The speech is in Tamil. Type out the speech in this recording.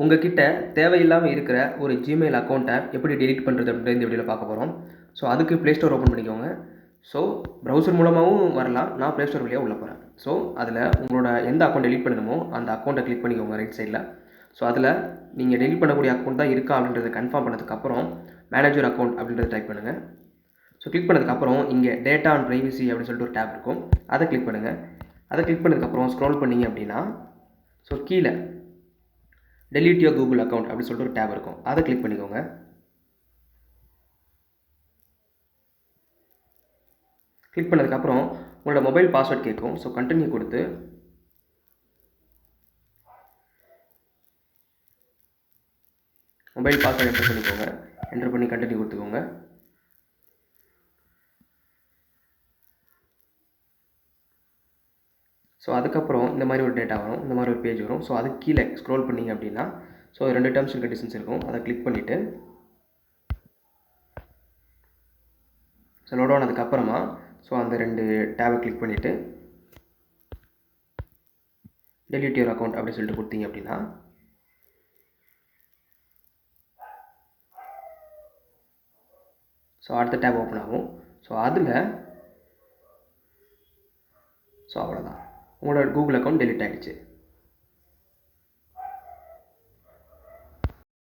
உங்ககிட்ட தேவையில்லாமல் இருக்கிற ஒரு ஜிமெயில் அக்கௌண்ட்டை எப்படி டெலீட் பண்ணுறது அப்படின்ற இந்த வீடியோவில் பார்க்க போகிறோம். ஸோ அதுக்கு ப்ளே ஸ்டோர் ஓப்பன் பண்ணிக்கோங்க. ஸோ ப்ரௌசர் மூலமாகவும் வரலாம். நான் ப்ளே ஸ்டோர் வழியாக உள்ளே போகிறேன். ஸோ அதில் உங்களோட எந்த அக்கௌண்ட் டெலீட் பண்ணணுமோ அந்த அக்கௌண்ட்டை கிளிக் பண்ணிக்கோங்க ரைட் சைடில். ஸோ அதில் நீங்கள் டெலீட் பண்ணக்கூடிய அக்கௌண்ட் தான் இருக்கா அப்படின்றத கன்ஃபார்ம் பண்ணதுக்கப்புறம் மேனேஜர் அக்கௌண்ட் அப்படின்றத டைப் பண்ணுங்கள். ஸோ கிளிக் பண்ணதுக்கப்புறம் இங்கே டேட்டா அண்ட் ப்ரைவசி அப்படின்னு சொல்லிட்டு ஒரு டேப் இருக்கும். அதை கிளிக் பண்ணுங்கள். அதை கிளிக் பண்ணதுக்கப்புறம் ஸ்க்ரோல் பண்ணிங்க அப்படின்னா ஸோ கீழே டெலீட் யுவர் கூகுள் அக்கௌண்ட் அப்படின்னு சொல்லிட்டு ஒரு டேப் இருக்கும். அதை கிளிக் பண்ணிக்கோங்க. கிளிக் பண்ணதுக்கப்புறம் உங்களோட மொபைல் பாஸ்வேர்ட் கேட்கும். ஸோ கண்டினியூ கொடுத்து மொபைல் பாஸ்வேர்டு என்டர் பண்ணிக்கோங்க. என்டர் பண்ணி கண்டினியூ கொடுத்துக்கோங்க. ஸோ அதுக்கப்புறம் இந்த மாதிரி ஒரு டேட்டா வரும், இந்த மாதிரி ஒரு பேஜ் வரும். ஸோ அதுக்கு கீழே ஸ்க்ரோல் பண்ணிங்க அப்படின்னா ஸோ 2 டேர்ம்ஸ் அண்ட் கண்டிஷன்ஸ் இருக்கும். அதை கிளிக் பண்ணிவிட்டு ஸோ லோட் ஆனதுக்கப்புறமா ஸோ அந்த 2 டேபை கிளிக் பண்ணிவிட்டு டெலீட் யுவர் அக்கௌண்ட் அப்படின்னு சொல்லிட்டு கொடுத்தீங்க அப்படின்னா ஸோ அடுத்த டேப் ஓப்பன் ஆகும். ஸோ அதில் ஸோ அவ்வளோதான், உங்களோட கூகுள் அக்கௌண்ட் டெலீட் ஆகிடுச்சு.